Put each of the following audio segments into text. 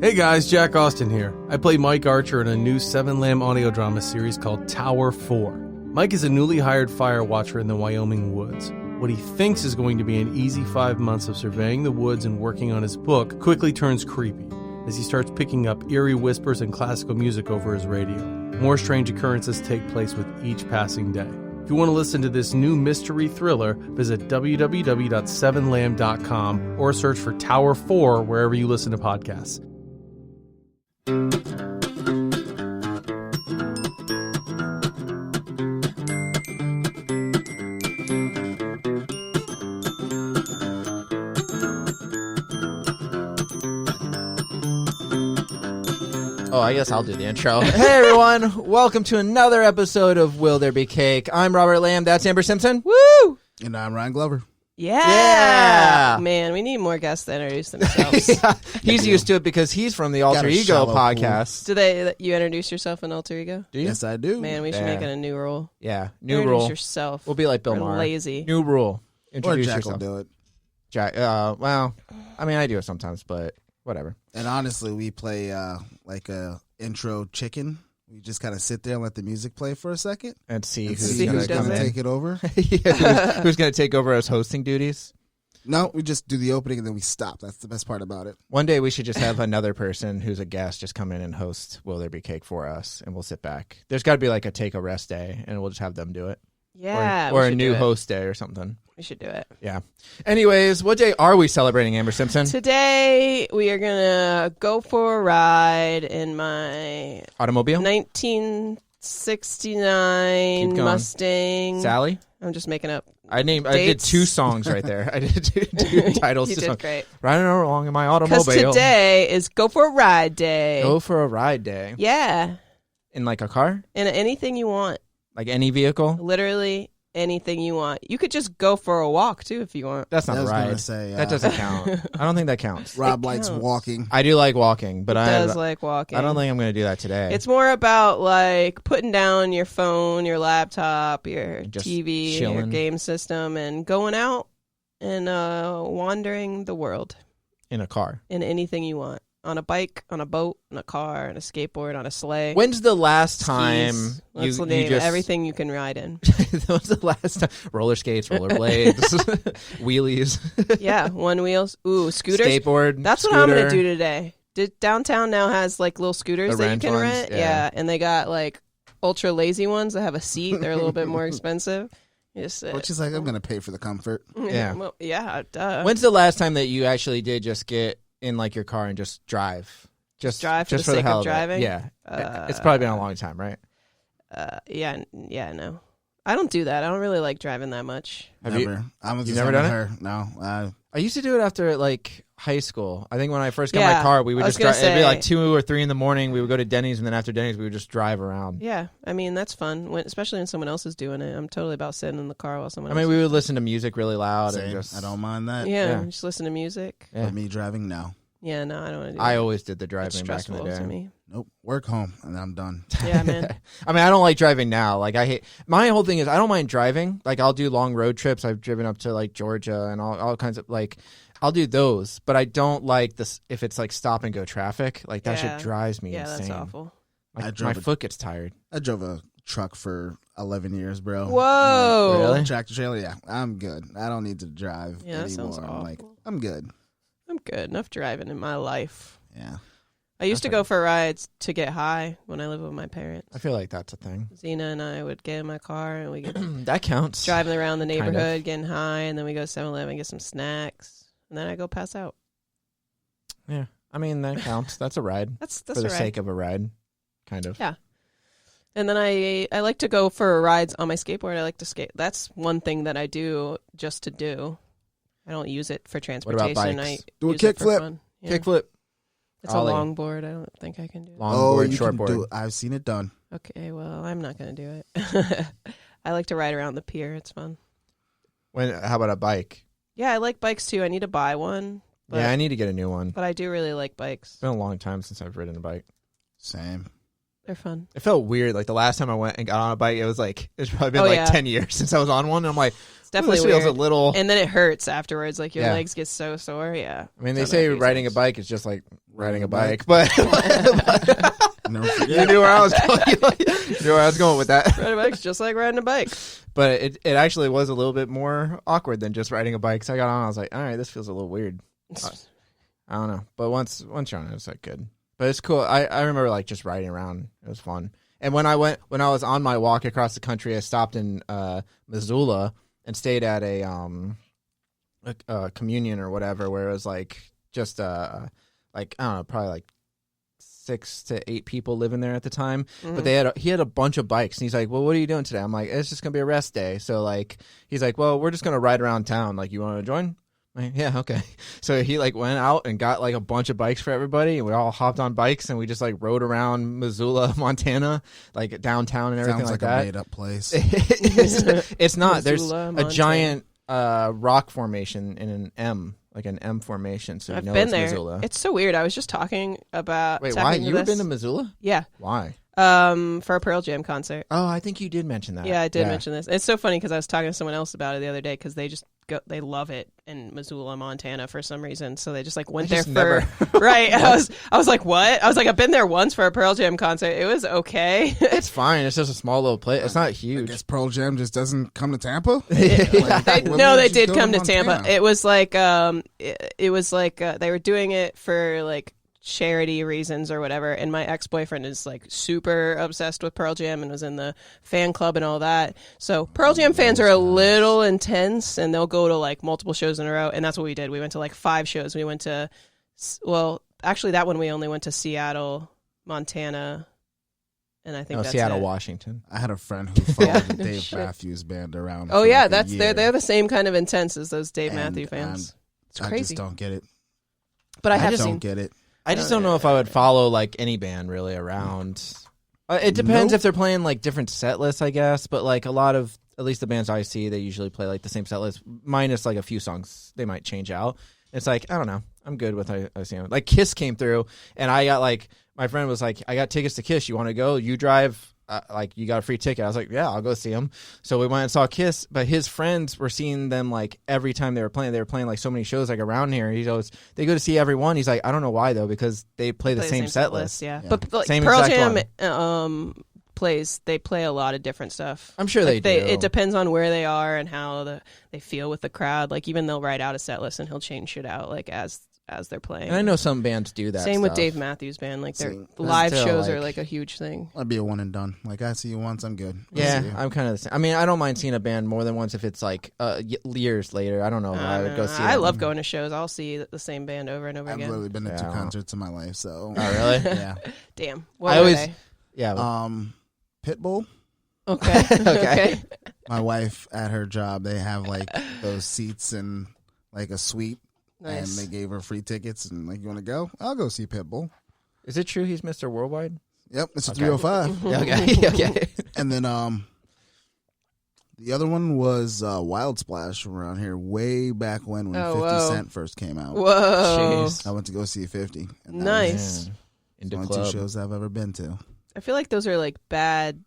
Hey guys, Jack Austin here. I play Mike Archer in a new 7-Lamb audio drama series called Tower 4. Mike is a newly hired fire watcher in the Wyoming woods. What he thinks is going to be an easy 5 months of surveying the woods and working on his book quickly turns creepy as he starts picking up eerie whispers and classical music over his radio. More strange occurrences take place with each passing day. If you want to listen to this new mystery thriller, visit www.7lamb.com or search for Tower 4 wherever you listen to podcasts. Oh, I guess I'll do the intro. Hey, everyone. Welcome to another episode of Will There Be Cake? I'm Robert Lamb. That's Amber Simpson. Woo! And I'm Ryan Glover. Yeah. Man, we need more guests to introduce themselves. Yeah. He's used to it because he's from the Alter Got a Ego shallow podcast. Do you introduce yourself in Alter Ego? Do you? Yes, I do. Man, we should Yeah. make it a new rule. Yeah. New Introduce rule. yourself. We'll be like Bill We're Maher. lazy. New rule. Or Introduce Jack will yourself. do it. Jack. Well, I mean, I do it sometimes, but whatever. And honestly, we play like a intro chicken. We just kind of sit there and let the music play for a second. And see And who's see going who's to does going it. to take it over. who's going to take over as hosting duties. No, we just do the opening and then we stop. That's the best part about it. One day we should just have another person who's a guest just come in and host Will There Be Cake for us, and we'll sit back. There's got to be like a take a rest day, and we'll just have them do it. Yeah. Or we a should new do it. host day or something. We should do it. Yeah. Anyways, what day are we celebrating, Amber Simpson? Today, we are going to go for a ride in my Automobile? 1969 Keep going. Mustang. Sally? I'm just making up. I did Dates. 2 songs right there. I did two titles You to did songs. great. Riding along in my Because automobile. today is Go for a Ride Day. Go for a ride day. Yeah. In like a car? And anything you want. Like any vehicle? Literally anything you want. You could just go for a walk too if you want. That's not I was a going ride. to say, That doesn't count. I don't think that counts. Rob It likes counts. walking. I do like walking, but It I does like walking. don't think I'm going to do that today. It's more about like putting down your phone, your laptop, your Just TV, your chilling. game system, and going out and wandering the world in a car. in anything you want. On a bike, on a boat, on a car, on a skateboard, on a sleigh. When's the last skis. time Let's you name just everything you can ride in. When's the last time? Roller skates, rollerblades, wheelies, Yeah, one wheels. Ooh, scooters. skateboard. That's what I'm scooter. gonna do today. Downtown now has like little scooters The that you rent can ones? rent. Yeah. Yeah, and they got like ultra lazy ones that have a seat. They're a little bit more expensive. You just sit. Which is like, I'm going to pay for the comfort. Yeah. Well, yeah. Duh. When's the last time that you actually did just get in like your car and just drive? Just drive for the the sake hell of it? driving? Yeah, it's probably been a long time, right? Yeah. No. I don't do that. I don't really like driving that much. Have you- Never. I was you've just never done her. No. I used to do it after like high school. I think when I first got my Yeah, car, we would I was just drive. gonna It'd be say- like 2 or 3 in the morning. We would go to Denny's, and then after Denny's, we would just drive around. Yeah. I mean, that's fun, especially when someone else is doing it. I'm totally about sitting in the car while someone I mean, else we would listen to music really loud and Same. just. I don't mind that. Yeah, yeah. just listen to music. Yeah. But me driving, no. Yeah, no, I don't want to do I that. always did the It's driving back in stressful the day. to me. Nope. Work home and I'm done. Yeah, man. I mean, I don't like driving now. Like, I hate my whole thing is I don't mind driving. Like, I'll do long road trips. I've driven up to like Georgia and all kinds of like, I'll do those. But I don't like this if it's like stop and go traffic. Like that Yeah. shit drives me Yeah, insane. that's awful. My, I drove my a- foot gets tired. I drove a truck for 11 years, bro. Whoa. Really? Tractor trailer, yeah. I'm good. I don't need to drive Yeah, that sounds anymore. I'm like, awful. I'm good. I'm good. Enough driving in my life. Yeah. I used to Okay. go for rides to get high when I lived with my parents. I feel like that's a thing. Zena and I would get in my car and we get That counts. driving around the Kind of. neighborhood, getting high, and then we go to 7-Eleven, get some snacks, and then I go pass out. Yeah, I mean that counts. That's a ride That's for a the ride. sake of a ride, kind of. Yeah. And then I like to go for rides on my skateboard. I like to skate. That's one thing that I do just to do. I don't use it for transportation. bikes? I Do a use it for kickflip. fun. Yeah. Kickflip, It's ollie. a longboard. I don't think I can do it. longboard, you shortboard. can do it. I've seen it done. Okay, well, I'm not going to do it. I like to ride around the pier. It's fun. How about a bike? Yeah, I like bikes too. I need to buy one. But, Yeah, I need to get a new one. but I do really like bikes. It's been a long time since I've ridden a bike. Same. They're fun. It felt weird. Like the last time I went and got on a bike, it was like it's probably been Oh, like yeah. 10 years since I was on one. And I'm like, It's definitely this feels weird. a little. And then it hurts afterwards. Like your Yeah. legs get so sore. Yeah. I mean, they Done that say a few riding a times. bike is just like riding a Riding a bike, but Never you forget. knew where I was going. You knew where I was going with that. Riding a bike's just like riding a bike. But it actually was a little bit more awkward than just riding a bike. So I got on, I was like, all right, this feels a little weird. I don't know. But once you're on it, it's like good. But it's cool. I remember like just riding around. It was fun. And when I was on my walk across the country, I stopped in Missoula and stayed at a communion or whatever, where it was like just like I don't know, probably like 6 to 8 people living there at the time. Mm-hmm. But he had a bunch of bikes, and he's like, "Well, what are you doing today?" I'm like, "It's just gonna be a rest day." So like, he's like, "Well, we're just gonna ride around town. Like, you want to join?" I'm like, yeah, okay. So he like went out and got like a bunch of bikes for everybody, and we all hopped on bikes and we just like rode around Missoula, Montana, like downtown and everything Sounds like that. a made up place. It's not. There's Missoula, a Montana. giant rock formation in an M, like an M formation. So you I've know been it's there. Missoula. It's so weird. I was just talking about. Wait, tapping why? into You ever this. been to Missoula? Yeah. Why? For a Pearl Jam concert. Oh, I think you did mention that. Yeah, I did mention this. It's so funny because I was talking to someone else about it the other day because they just they love it in Missoula, Montana for some reason. So they just like went I there just for right. I was like, what? I was like, I've been there once for a Pearl Jam concert. It was okay. It's fine. It's just a small little place. It's not I huge. guess Pearl Jam just doesn't come to Tampa. They did come to Tampa. Montana? It was like it was like they were doing it for like charity reasons or whatever, and my ex-boyfriend is like super obsessed with Pearl Jam and was in the fan club and all that. So Pearl Jam fans are a little intense, and they'll go to like multiple shows in a row, and that's what we did. We went to like 5 shows. We went to actually that one we only went to Seattle, Montana, and I think No, that's Seattle, it. Washington. I had a friend who followed Yeah, the no Dave shit. Matthews Band around. Oh for yeah, like a that's year, they're the same kind of intense as those Dave and Matthews fans. It's I crazy, just don't get it. but I I have just seen. don't get it. I just don't know if I would follow like any band really around. It depends Nope. if they're playing like different set lists, I guess. But like a lot of, at least the bands I see, they usually play like the same set list minus like a few songs they might change out. It's like, I don't know. I'm good with I see them. Like Kiss came through, and I got like, my friend was like, I got tickets to Kiss. You want to go? You drive. Like, you got a free ticket. I was like, yeah, I'll go see them. So we went and saw Kiss, but his friends were seeing them like every time they were playing. They were playing like so many shows like around here. He goes, they go to see everyone. He's like, I don't know why though, because they play the same set list. Yeah. Yeah. But like, Same Pearl exact Jam they play a lot of different stuff. I'm sure Like, they do. It depends on where they are and how they feel with the crowd. Like even they'll write out a set list and he'll change shit out like as they're playing. And I know some bands do that. Same with stuff. Dave Matthews Band. Like their Same. live Still, shows are like- like a huge thing. I'd be a one and done. Like I see you once, I'm good. I'll Yeah, see you. I'm kind of the same. I mean, I don't mind seeing a band more than once if it's like years later. I don't know if I would go see I them. love going to shows. I'll see the same band over and over I've again. literally been to 2 Yeah. concerts in my life, so Oh, really? yeah. Damn. What I were always- they? Yeah. Pitbull. Okay. Okay. My wife at her job, they have like those seats in like a suite, and Nice. they gave her free tickets. And like, you want to go? I'll go see Pitbull. Is it true he's Mr. Worldwide? Yep, it's a Okay. 305. Yeah, okay. Okay. And then the other one was Wild Splash from around here way back when Oh, 50 whoa. Cent first came out. Whoa. Jeez. I went to go see 50. And that Nice. was Man. the Into only club. 2 shows I've ever been to. I feel like those are like bad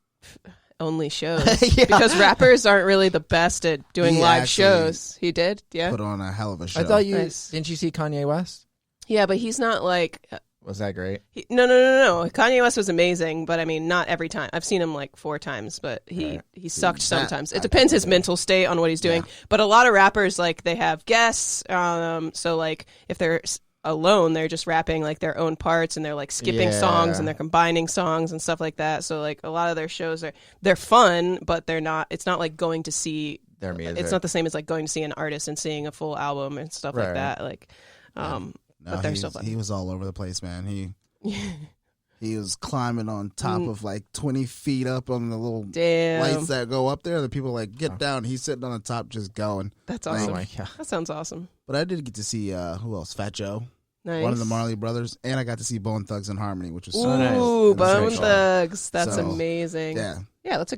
only shows Yeah. because rappers aren't really the best at doing He live actually shows. He did, yeah, Put on a hell of a show. I thought you Nice. didn't you see Kanye West? yeah, but he's not like Was that great? no. Kanye West was amazing, but I mean, not every time. I've seen him like 4 times, but he sucked sometimes. It depends his mental state on what he's doing. But a lot of rappers like they have guests, so like if they're alone, they're just rapping like their own parts and they're like skipping Yeah. songs and they're combining songs and stuff like that. So like a lot of their shows they're fun, but they're not. It's not like going to see. Their music. It's not the same as like going to see an artist and seeing a full album and stuff like Right. that. Like, No, but they're still fun. he was all over the place, man. He was climbing on top of like 20 feet up on the little Damn, lights that go up there. The people like get down. He's sitting on the top just going. that's Oh awesome. my god. That sounds awesome. But I did get to see who else? Fat Joe, Nice. one of the Marley Brothers, and I got to see Bone Thugs and Harmony, which was so Ooh, nice. Ooh, It was very Bone fun. Thugs. That's So, amazing. Yeah, Yeah, that's a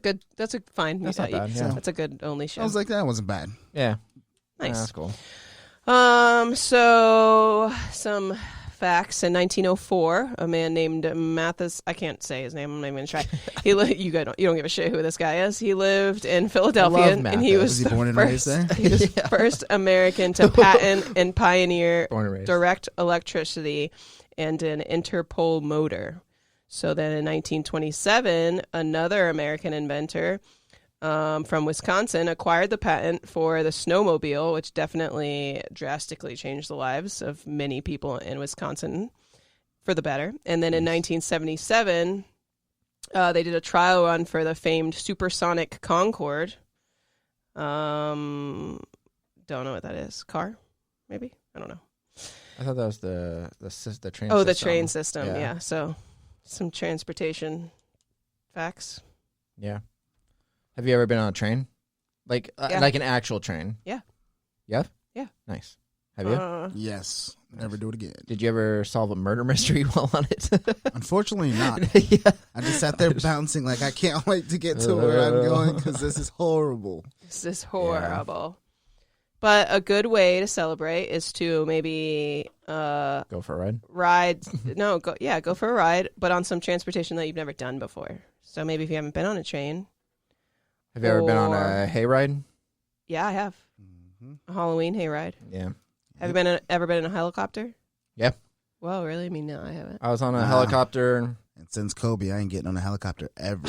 fine. That's not bad, yeah. That's a good only show. I was like, that wasn't bad. Yeah. Nice. That's cool. So some facts. In 1904, a man named Mathis, I can't say his name, I'm not even going to try. You don't give a shit who this guy is. He lived in Philadelphia, love and he Mathis. was Was he born and raised there? he was the first American to patent and pioneer Born and raised. direct electricity and an interpole motor. So then in 1927, another American inventor from Wisconsin acquired the patent for the snowmobile, which definitely drastically changed the lives of many people in Wisconsin for the better. And then in 1977, they did a trial run for the famed supersonic Concorde. Don't know what that is. Car, maybe? I don't know. I thought that was the train. Oh, system. the train system. Yeah. Yeah. So some transportation facts. Yeah. Have you ever been on a train? Like Yeah. like an actual train? Yeah. Yeah? Yeah. Nice. Have you? Yes. Never do it again. Did you ever solve a murder mystery while on it? Unfortunately, not. Yeah. I just sat there bouncing like I can't wait to get to where I'm going because this is horrible. This is horrible. But a good way to celebrate is to maybe Go for a ride. ride. Go for a ride, but on some transportation that you've never done before. So maybe if you haven't been on a train. Have you ever been on Or- a hayride? Yeah, I have. A Halloween hayride. Yeah. Have you ever been in a helicopter? Yeah. Well, really? I mean, no, I haven't. I was on a Nah. helicopter. And since Kobe, I ain't getting on a helicopter ever.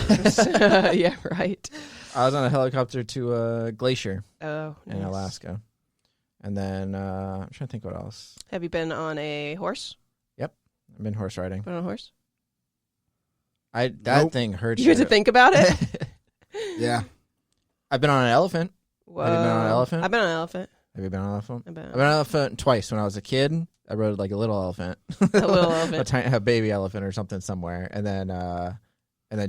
Yeah, right. I was on a helicopter to a glacier Oh, in nice. Alaska. And then I'm trying to think what else. Have you been on a horse? I've been horse riding. Been on a horse? That Nope. thing hurts. You had to think about it? Yeah. I've been on an elephant. Whoa. Have you been on an elephant? I've been on an elephant. Have you been on an elephant? I've been I've been on an elephant twice. When I was a kid, I rode like a little elephant. A little elephant. a baby elephant or something somewhere. And then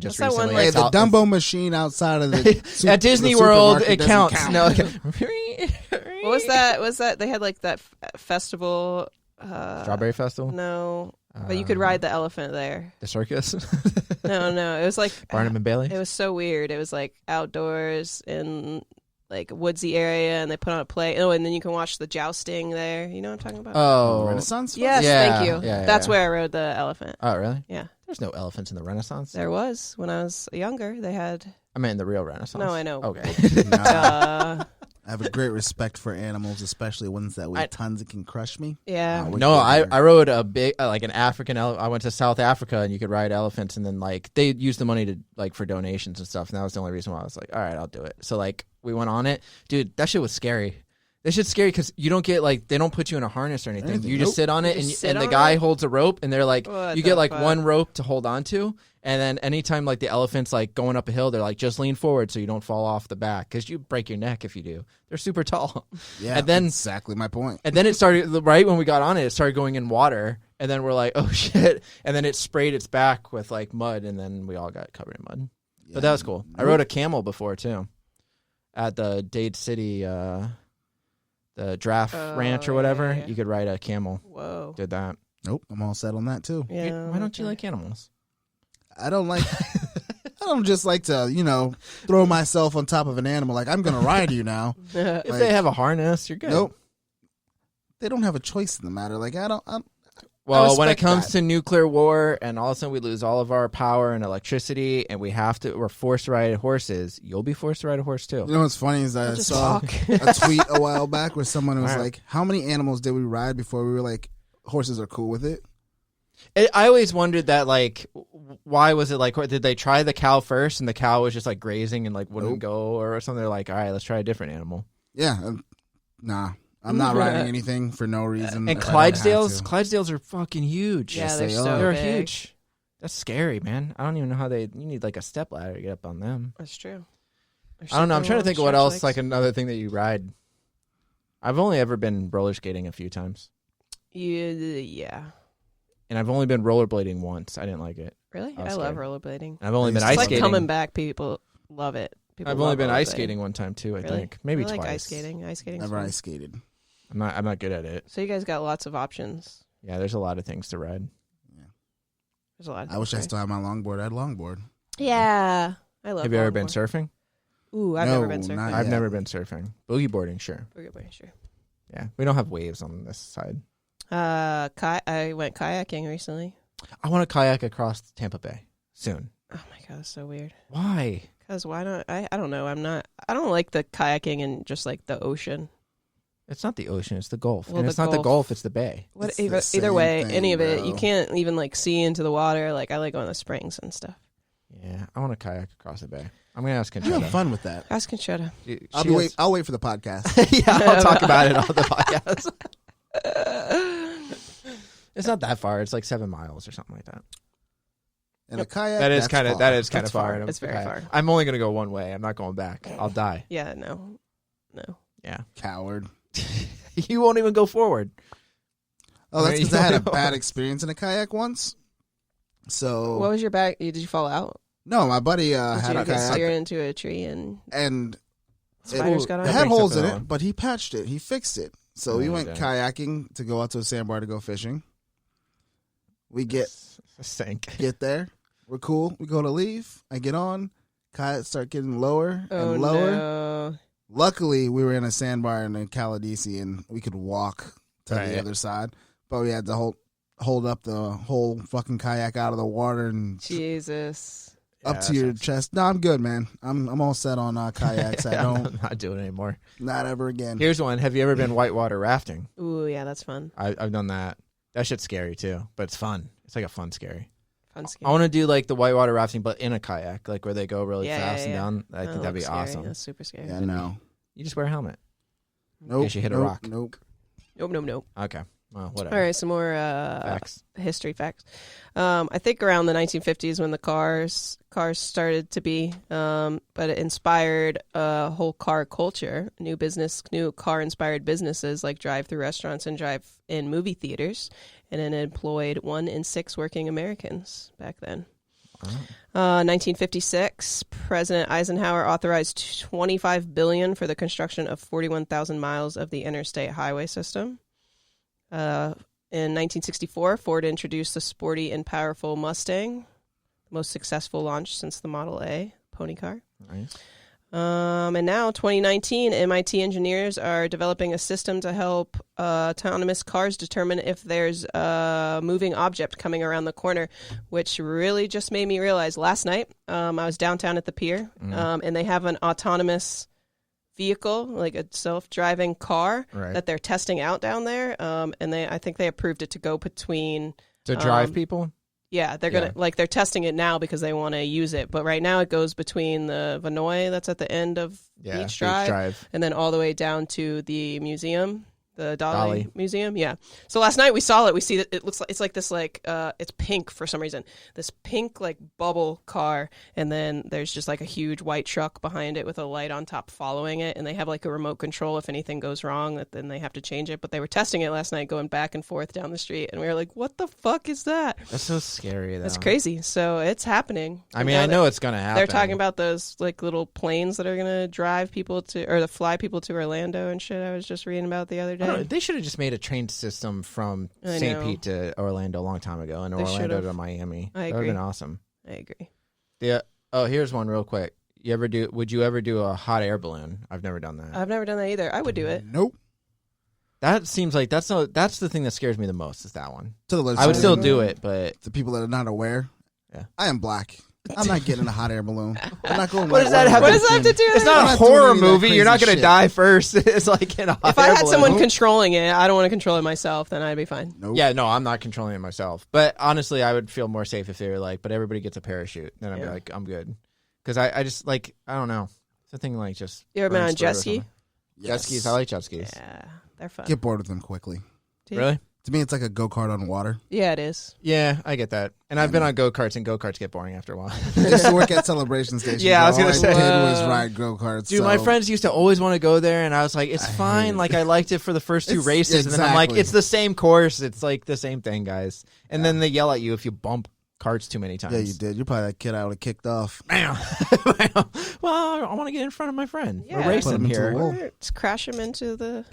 just What's that one, recently. like- Hey, it's the all- Dumbo machine outside of the At Disney the World, supermarket it doesn't counts. count. No, okay. What was that? Was that they had like that festival? Strawberry Festival? No, but you could ride the elephant there. The circus? No, it was like Barnum and Bailey? It was so weird. It was like outdoors in like woodsy area, and they put on a play. Oh, and then you can watch the jousting there. You know what I'm talking about? Oh. Renaissance. Yes, yeah, thank you. yeah, That's yeah. where I rode the elephant. Oh, really? Yeah, There's no elephants in the Renaissance. there was when I was younger. They had. I mean, the real Renaissance. No, I know. Okay. Uh, I have a great respect for animals, especially ones that weigh tons and can crush me. yeah. Oh, No, wicked. I rode a big like an African I went to South Africa and you could ride elephants and then like they used the money to like for donations and stuff and that was the only reason why I was like, all right, I'll do it. So like we went on it, dude. That shit was scary. That shit's scary because you don't get like they don't put you in a harness or anything. You just Nope. sit on it You and just sit the on guy it? holds a rope and they're like What you the get like fuck? one rope to hold on to and then anytime like the elephant's like going up a hill, they're like just lean forward so you don't fall off the back because you break your neck if you do. They're super tall. Yeah, And then- exactly my point. And then it started, right when we got on it, it started going in water. And then we're like, oh shit. And then it sprayed its back with like mud. And then we all got covered in mud. But that was cool. I rode a camel before too. At the Dade City, the Draft Ranch or whatever. yeah. You could ride a camel. Whoa. Did that. Nope, I'm all set on that too. Yeah. Why don't you okay. like animals? I don't like. I don't just like to, throw myself on top of an animal. Like I'm gonna ride you now. If Like- they have a harness, you're good. Nope. They don't have a choice in the matter. Like I Well, when it respect comes that. to nuclear war and all of a sudden we lose all of our power and electricity and we're forced to ride horses, you'll be forced to ride a horse too. You know what's funny is I Just saw talk. a tweet a while back where someone was Wow. like, "How many animals did we ride before we were like horses are cool with it?" I always wondered that, like, why was it like? Did they try the cow first, and the cow was just like grazing and like wouldn't Nope. go, or something? They're like, all right, let's try a different animal. Yeah, nah, I'm not riding anything for no reason. And if I don't have to. Clydesdales are fucking huge. Yeah, Yes, they're they so are. they're big. huge. That's scary, man. I don't even know how you need like a step ladder to get up on them. That's true. I don't know. I'm trying to think of what else, like another thing that you ride. I've only ever been roller skating a few times, Yeah. and I've only been rollerblading once. I didn't like it. Really? I was I love scared. rollerblading. And I've only It's been like ice It's like skating. coming back. People love it. People I've only love been ice rollerblading. skating one time too. I Really? think maybe I like twice. ice skating. Ice skating. Never ice skated. I'm not good at it. So you guys got lots of options. Yeah, there's a lot of things to ride. There's a lot. Of I wish I things, still had my longboard. I had longboard. right? Yeah, I love. Have you ever been longboard. surfing? Ooh, I've No, never been surfing. not I've yet. never been surfing. Boogie boarding, sure. Boogie boarding, sure. Yeah, we don't have waves on this side. I went kayaking recently. I want to kayak across Tampa Bay soon. Oh my god, that's so weird. Why? Because why not? I don't know. I don't like the kayaking in just like the ocean. It's not the ocean, it's the Gulf. Well, and the it's not the Gulf. Gulf, it's the bay. What, It's the either same way, thing, any of it, you bro. can't even like see into the water. Like I like going to springs and stuff. Yeah, I want to kayak across the bay. I'm going to ask You Conchetta. have fun with that. Ask Conchetta. I'll wait for the podcast. Yeah, I'll talk about it on the podcast. It's not that far. It's like 7 miles or something like that. In a kayak, That is that's kind of far. kind of far. in a It's very kayak. far. I'm only going to go one way. I'm not going back. I'll die. Yeah, no. Yeah. Coward. You won't even go forward. Oh, that's You because I had a don't- bad experience in a kayak once. So What was your back? Did you fall out? no, my buddy Did had you a get kayak steered into a tree and and spiders got it on That had it? brings holes up in another it, one. but he patched it. He fixed it. So we Oh, went dang. kayaking to go out to a sandbar to go fishing. We get Sink. there. We're cool. We go to leave. I get on. Kayaks start getting lower Oh and lower. no! Luckily, we were in a sandbar in Caladesi, and we could walk to Right. the other side. But we had to hold up the whole fucking kayak out of the water and Jesus. up to your chest. No, I'm good, man. I'm all set on kayaks. I I'm don't, not doing it anymore. not ever again. Here's one. Have you ever been whitewater rafting? Ooh, yeah, that's fun. I've done that. That shit's scary too, but it's fun. It's like a fun scary. Fun I skiing. want to do like the whitewater rafting, but in a kayak, like where they go really Yeah, fast yeah, and yeah. down. I Oh, think that'd be that's scary. awesome. That's super scary. Yeah, no. You just wear a helmet. Nope. case you hit a nope, rock. Nope. Nope. Okay. Well, whatever. All right, some more Facts. history facts. I think around the 1950s when the cars started to be, but it inspired a whole car culture. New car inspired businesses like drive-through restaurants and drive-in movie theaters, and it employed 1 in 6 working Americans back then. 1956, President Eisenhower authorized $25 billion for the construction of 41,000 miles of the interstate highway system. In 1964, Ford introduced the sporty and powerful Mustang, the most successful launch since the Model A pony car. Nice. And now, 2019, MIT engineers are developing a system to help autonomous cars determine if there's a moving object coming around the corner, which really just made me realize last night I was downtown at the pier, and they have an autonomous vehicle, like a self-driving car Right. that they're testing out down there, and I think they approved it to go between. To drive people? Yeah, they're gonna they're testing it now because they want to use it. But right now it goes between the Vinoy that's at the end of Beach Drive, and then all the way down to the museum, the Dolly Museum. Yeah. So last night we saw it. We see that it looks like it's like this it's pink for some reason. This pink like bubble car, and then there's just like a huge white truck behind it with a light on top following it, and they have like a remote control if anything goes wrong, that then they have to change it. But they were testing it last night, going back and forth down the street, and we were like, "What the fuck is that?" That's so scary, though. That's crazy. So it's happening. I mean, I know it's going to happen. They're talking about those like little planes that are gonna drive people to, or to fly people to Orlando and shit. I was just reading about the other I don't know, day. they should have just made a train system from I St. know. Pete to Orlando a long time ago, and They Orlando should've. to Miami. I That would have agree. been awesome. I agree. Yeah. Oh, here's one real quick. Would you ever do a hot air balloon? I've never done that. I've never done that either. I would do it. Nope. That seems like that's the thing that scares me the most is that one. To the I would still listeners, do it, but To people that are not aware, Yeah. I am black. I'm not getting a hot air balloon. I'm not going. What does that have What does that have to do with it's not I'm a not doing horror any of that movie. You're not crazy going to shit. die first. It's like in a hot If I air had balloon. someone controlling it, I don't want to control it myself. Then I'd be fine. Nope. Yeah, no, I'm not controlling it myself. But honestly, I would feel more safe if they were like, but everybody gets a parachute. Then I'd be Yeah. like, I'm good. Because I just like, I don't know. It's a thing like just. You ever been on a burns through jet or ski? something. Jet skis. I like jet skis. Yeah, they're fun. Get bored with them quickly. Do you? Really? To me, it's like a go kart on water. Yeah, it is. Yeah, I get that. And I've been on go-karts, and go-karts get boring after a while. I used to work at Celebration Station. Yeah, I was All gonna say. did was ride go karts. Dude, my friends used to always want to go there, and I was like, it's I hate fine. it. Like, I liked it for the first two It's- races, and then I'm like, exactly. it's the same course. It's like the same thing, guys. And then they yell at you if you bump carts too many times. Yeah, you did. You're probably that kid I would have kicked off. Bam. Well, I want to get in front of my friend. Yeah. We're racing Put him into here. a wall. Or just crash them into the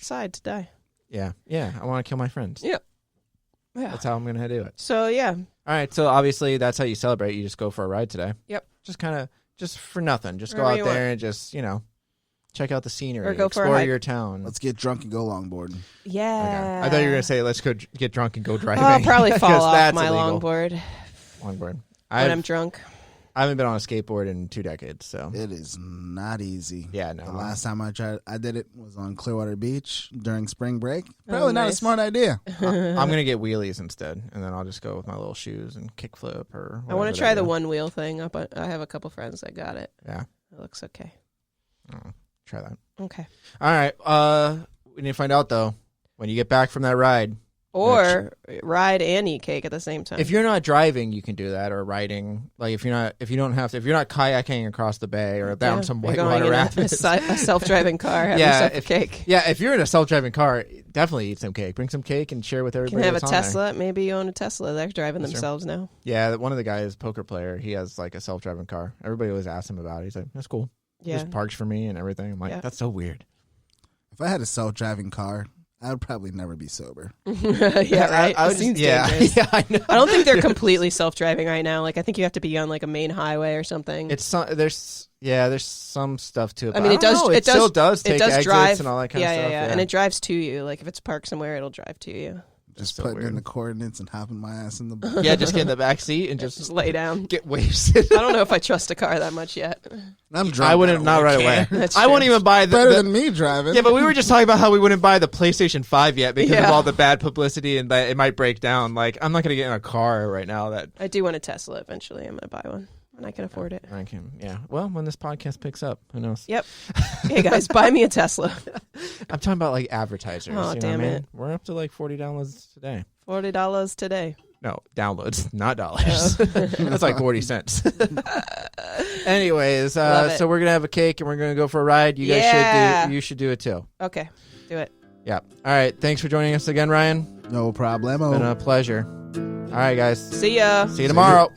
side to die. Yeah, I want to kill my friends. Yeah. That's how I'm going to do it. So yeah, All right, so obviously that's how you celebrate. You just go for a ride today. Yep. Just kind of, just for nothing. Just go Wherever out you there and just, check out the scenery, Or go for a explore hike. your town. Let's get drunk and go longboarding. Yeah. Okay. I thought you were gonna say let's go get drunk and go driving. I'll probably fall 'Cause off that's my illegal. longboard Longboard. when I I'm drunk. haven't been on a skateboard in 2 decades, so It is not easy. yeah, no. The last time I did it was on Clearwater Beach during spring break. Probably not a nice. smart idea. I'm gonna get wheelies instead, and then I'll just go with my little shoes and kickflip or. I want whatever to try they the do. one wheel thing. I have a couple friends that got it. Yeah, It looks okay. try that. Okay. All right. We need to find out though when you get back from that ride. Or ride and eat cake at the same time. If you're not driving, you can do that, or riding. Like if you're not kayaking across the bay or down some you're going whitewater in rapids. a self-driving car, having Yeah, yourself a if- cake. Yeah, if you're in a self-driving car, definitely eat some cake. Bring some cake and share with You everybody. can have a that's on there. Tesla. Maybe you own a Tesla. They're driving That's true. themselves now. Yeah, one of the guys, poker player, he has like a self-driving car. Everybody always asks him about it. He's like, "That's cool. Yeah. Just parks for me and everything." I'm like, Yeah. "That's so weird." If I had a self-driving car, I would probably never be sober. Yeah, right. I It would seems yeah, dangerous. yeah, I know. I don't think they're completely self-driving right now. Like I think you have to be on like a main highway or something. It's there's some stuff to it. I but mean, it don't does. know. It still does take It does exits drive and all that kind yeah, of stuff. Yeah, and it drives to you. Like if it's parked somewhere, it'll drive to you. Just so putting in weird. the coordinates and hopping my ass in the yeah, just get in the back seat and Just just lay down. get wasted. I don't know if I trust a car that much yet. I'm drunk. I wouldn't don't not really right away. care. That's I true. won't even buy the Better than me driving. Yeah, but we were just talking about how we wouldn't buy the PlayStation 5 yet because of Yeah. all the bad publicity and that it might break down. Like, I'm not going to get in a car right now that I do want a Tesla eventually. I'm going to buy one when I can afford it. I can. Yeah. Well, when this podcast picks up, who knows? Yep. Hey guys, buy me a Tesla. I'm talking about like advertisers. Oh, you know damn what I mean? it. We're up to like 40 downloads today. $40 today. No, downloads, not dollars. That's like 40 cents. Anyways, Love it. so we're going to have a cake and we're going to go for a ride. You guys Yeah. you should do it too. Okay, do it. Yeah. All right. Thanks for joining us again, Ryan. No problemo. Been a pleasure. All right, guys. See ya. See you tomorrow.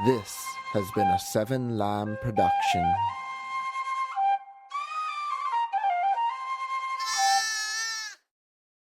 This has been a Seven Lamb production.